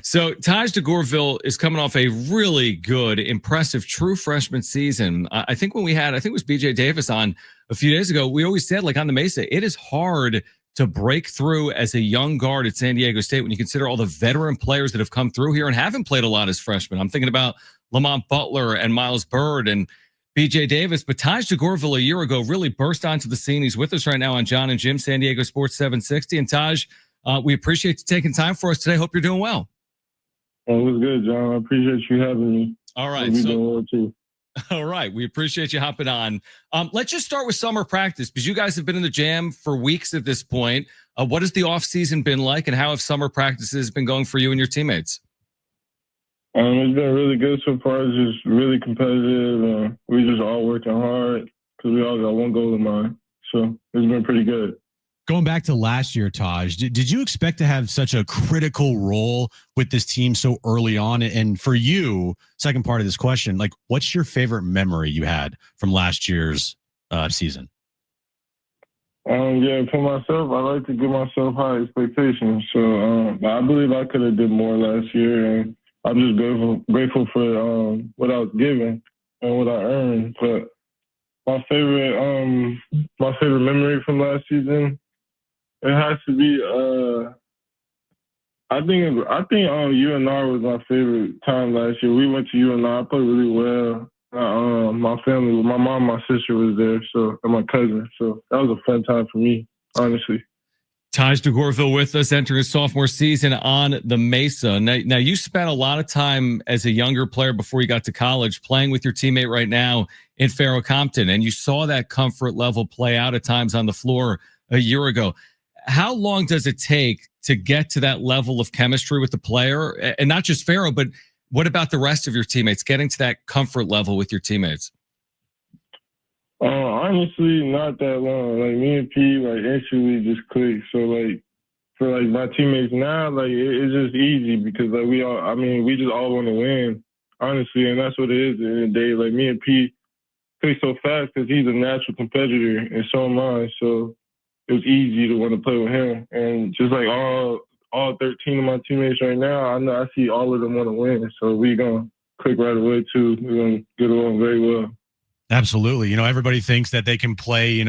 So Taj DeGourville is coming off a really good, impressive, true freshman season. I think I think it was BJ Davis on a few days ago, we always said, like on the Mesa, it is hard to break through as a young guard at San Diego State when you consider all the veteran players that have come through here and haven't played a lot as freshmen. I'm thinking about Lamont Butler and Miles Bird and BJ Davis, but Taj DeGourville a year ago really burst onto the scene. He's with us right now on John and Jim, San Diego Sports 760. And Taj, we appreciate you taking time for us today. Hope you're doing well. Oh, it was good, John. I appreciate you having me. All right. Doing well too. All right. We appreciate you hopping on. Let's just start with summer practice because you guys have been in the jam for weeks at this point. What has the offseason been like and how have summer practices been going for you and your teammates? It's been really good so far. It's just really competitive. We just all working hard because we all got one goal in mind. So it's been pretty good. Going back to last year, Taj, did you expect to have such a critical role with this team so early on? And for you, second part of this question, like, what's your favorite memory you had from last year's season? Yeah, for myself, I like to give myself high expectations. So I believe I could have did more last year, and I'm just grateful for what I was given and what I earned. But my favorite memory from last season, it has to be. I think UNR was my favorite time last year. We went to UNR. I played really well. My family, my mom, my sister was there, and my cousin. So that was a fun time for me, honestly. Taj DeGourville with us, entering his sophomore season on the Mesa. Now, you spent a lot of time as a younger player before you got to college playing with your teammate right now in Farrell Compton, and you saw that comfort level play out at times on the floor a year ago. How long does it take to get to that level of chemistry with the player? And not just Farrell, but what about the rest of your teammates, getting to that comfort level with your teammates? Honestly, not that long. Like, me and P, instantly just click. So, for, my teammates now, it's just easy because, we just all want to win, honestly. And that's what it is at the end of the day. Like, me and P click so fast because he's a natural competitor, and so am I. So it was easy to want to play with him. And just all 13 of my teammates right now, I see all of them want to win. So we're going to click right away, too. We're going to get along very well. Absolutely. Everybody thinks that they can play,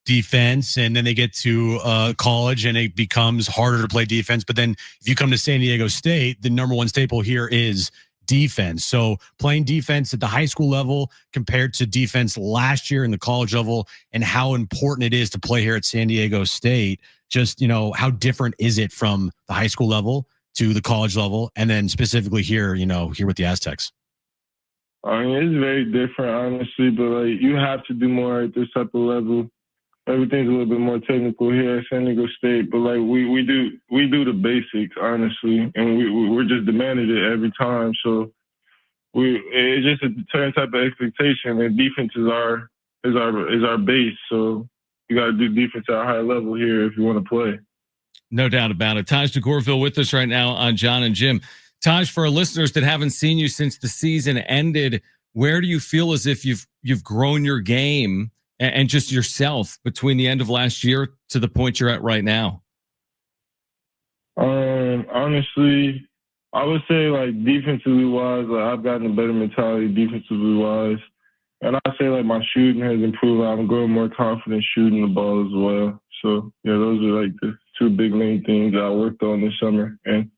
defense, and then they get to college and it becomes harder to play defense. But then if you come to San Diego State, the number one staple here is defense. So playing defense at the high school level compared to defense last year in the college level, and how important it is to play here at San Diego State. Just, how different is it from the high school level to the college level, and then specifically here, here with the Aztecs? It's very different, honestly, but you have to do more at this type of level. Everything's a little bit more technical here at San Diego State, but we do the basics, honestly, and we're just demanding it every time. So it's just a certain type of expectation, and defense is our base. So you got to do defense at a high level here if you want to play. No doubt about it. Taj DeGourville with us right now on John and Jim. Taj, for our listeners that haven't seen you since the season ended, where do you feel as if you've grown your game and just yourself between the end of last year to the point you're at right now? Honestly, I would say defensively wise, I've gotten a better mentality defensively wise, and I say my shooting has improved. I'm growing more confident shooting the ball as well. So yeah, those are the two big main things that I worked on this summer, and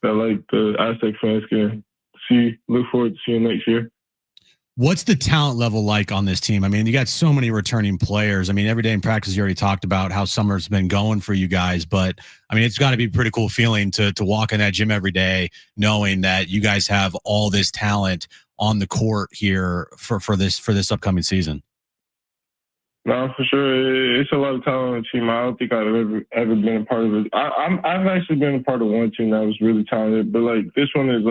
that the Aztec fans can look forward to seeing next year. What's the talent level like on this team? I mean, you got so many returning players. I mean, every day in practice, you already talked about how summer's been going for you guys, but I mean, it's got to be a pretty cool feeling to walk in that gym every day, knowing that you guys have all this talent on the court here for this upcoming season. No, for sure. It's a lot of talent on the team. I don't think I've ever been a part of it. I've actually been a part of one team that was really talented, but this one is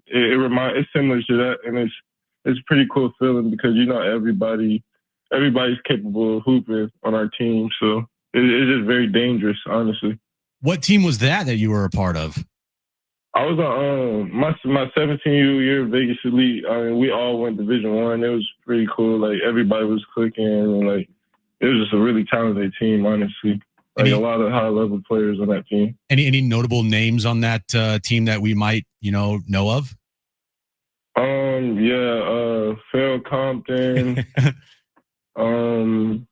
it's similar to that, and it's a pretty cool feeling because everybody's capable of hooping on our team. So it's just very dangerous, honestly. What team was that you were a part of? I was on my 17U year Vegas Elite. I mean, we all went Division I. It was pretty cool. Everybody was clicking, and it was just a really talented team, honestly. Like a lot of high-level players on that team. Any notable names on that team that we might, know of? Phil Compton, John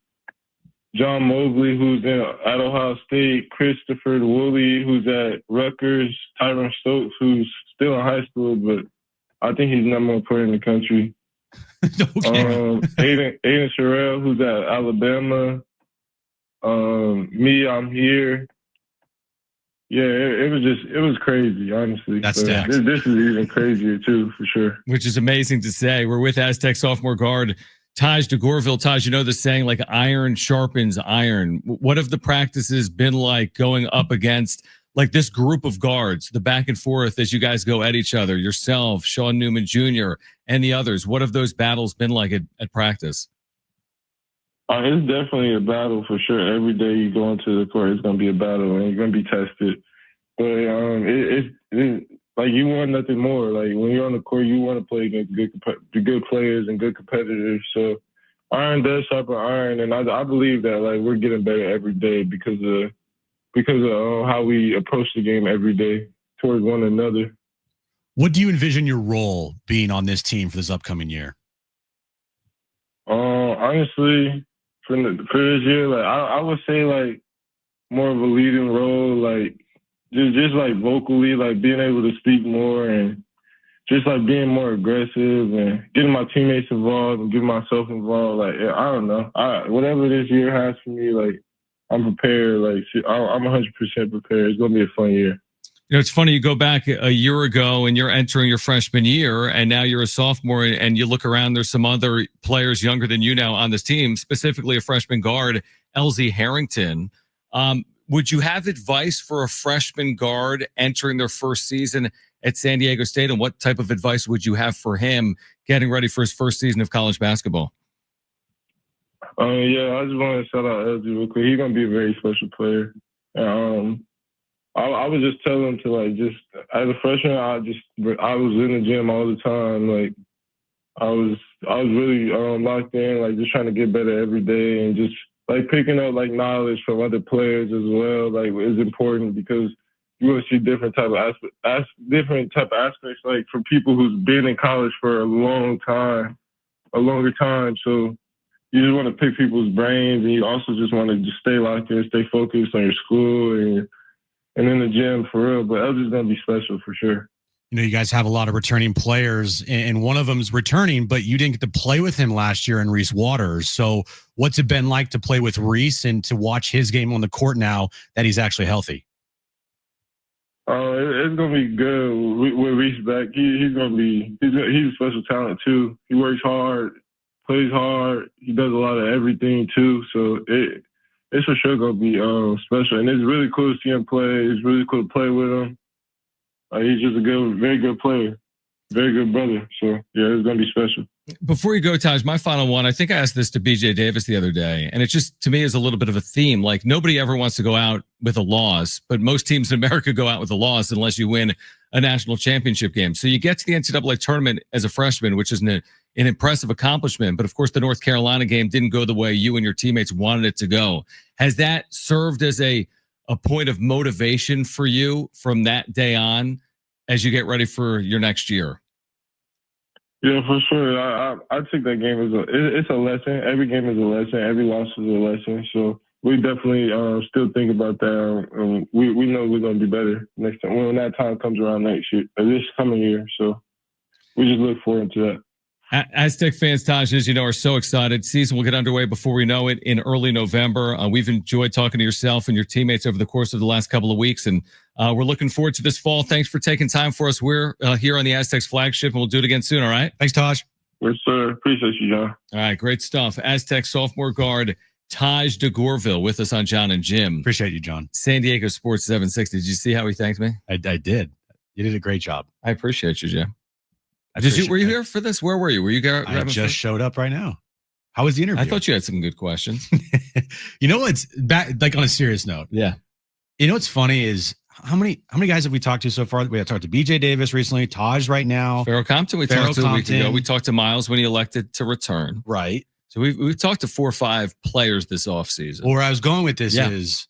Mobley, who's at Ohio State, Christopher Woolley, who's at Rutgers, Tyron Stokes, who's still in high school, but I think he's #1 player in the country. Okay. Aiden Sherrill, who's at Alabama. I'm here. Yeah, it was crazy, honestly. That's so stacked. This is even crazier too, for sure. Which is amazing to say. We're with Aztec sophomore guard Taj DeGourville. Taj, you know the saying, like iron sharpens iron. What have the practices been like going up against like this group of guards, the back and forth as you guys go at each other, yourself, Sean Newman Jr., and the others? What have those battles been like at practice? It's definitely a battle for sure. Every day you go into the court, it's going to be a battle and you're going to be tested. But it's like you want nothing more. Like when you're on the court, you want to play against good players and good competitors. So iron does sharpen iron, and I believe that like we're getting better every day because of how we approach the game every day towards one another. What do you envision your role being on this team for this upcoming year? Honestly, for this year, like I would say like more of a leading role, like just like vocally, like being able to speak more and just like being more aggressive and getting my teammates involved and getting myself involved. Like I don't know, whatever this year has for me, like I'm prepared. Like I'm 100% prepared. It's gonna be a fun year. It's funny, you go back a year ago and you're entering your freshman year, and now you're a sophomore, and you look around, there's some other players younger than you now on this team, specifically a freshman guard, LZ Harrington. Would you have advice for a freshman guard entering their first season at San Diego State, and what type of advice would you have for him getting ready for his first season of college basketball? I just want to shout out LZ real quick. He's going to be a very special player. I was just telling him to like just as a freshman, I was in the gym all the time. Like I was really locked in, like just trying to get better every day and just like picking up like knowledge from other players as well. Like is important because you want to see different type of aspects, like from people who's been in college for a longer time. So you just want to pick people's brains, and you also just want to just stay locked in, stay focused on your school and in the gym for real. But LG's going to be special for sure. You guys have a lot of returning players, and one of them's returning, but you didn't get to play with him last year in Reese Waters. So what's it been like to play with Reese and to watch his game on the court now that he's actually healthy? It's going to be good with Reese back. He's a special talent too. He works hard, plays hard. He does a lot of everything too. So it's for sure going to be special. And it's really cool to see him play. It's really cool to play with him. He's just a very good player, very good brother. So, yeah, it's going to be special. Before you go, Taj, my final one, I think I asked this to BJ Davis the other day, and it just, to me, is a little bit of a theme. Like, nobody ever wants to go out with a loss, but most teams in America go out with a loss unless you win a national championship game. So you get to the NCAA tournament as a freshman, which is an impressive accomplishment. But, of course, the North Carolina game didn't go the way you and your teammates wanted it to go. Has that served as a point of motivation for you from that day on as you get ready for your next year? Yeah, for sure. I take that game as it's a lesson. Every game is a lesson. Every loss is a lesson. So we definitely still think about that. We know we're going to be better next time when that time comes around this coming year. So we just look forward to that. Aztec fans, Taj, as you know, are so excited. Season will get underway before we know it in early November. We've enjoyed talking to yourself and your teammates over the course of the last couple of weeks, and we're looking forward to this fall. Thanks for taking time for us. We're here on the Aztecs flagship, and we'll do it again soon, all right? Thanks, Taj. Yes, sir. Appreciate you, John. All right, great stuff. Aztec sophomore guard Taj DeGourville with us on John and Jim. Appreciate you, John. San Diego Sports 760. Did you see how he thanked me? I did. You did a great job. I appreciate you, Jim. Were you here for this? Where were you? Were you I just showed up right now. How was the interview? I thought you had some good questions. You know what's back, like on a serious note? Yeah. You know what's funny is how many guys have we talked to so far? We have talked to BJ Davis recently, Taj right now. Farrell Compton we talked to a week ago. We talked to Miles when he elected to return. Right. So we've talked to 4 or 5 players this offseason. Well, where I was going with this is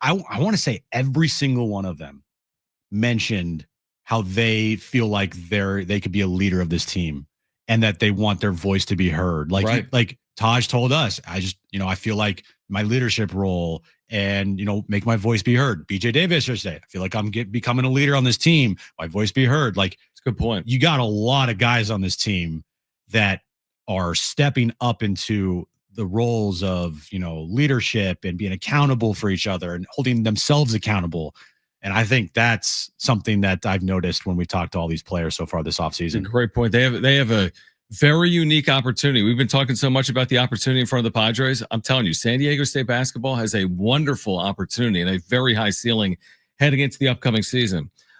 I want to say every single one of them mentioned how they feel like they could be a leader of this team and that they want their voice to be heard. Like, Right. like Taj told us, I feel like my leadership role and, make my voice be heard. BJ Davis yesterday, I feel like I'm becoming a leader on this team. My voice be heard. Like, It's a good point. you got a lot of guys on this team that are stepping up into the roles of, leadership and being accountable for each other and holding themselves accountable. And I think that's something that I've noticed when we talked to all these players so far this It's a offseason. great point. They have a very unique opportunity. We've been talking so much about the opportunity in front of the Padres. I'm telling you, San Diego State basketball has a wonderful opportunity and a very high ceiling heading into the upcoming season.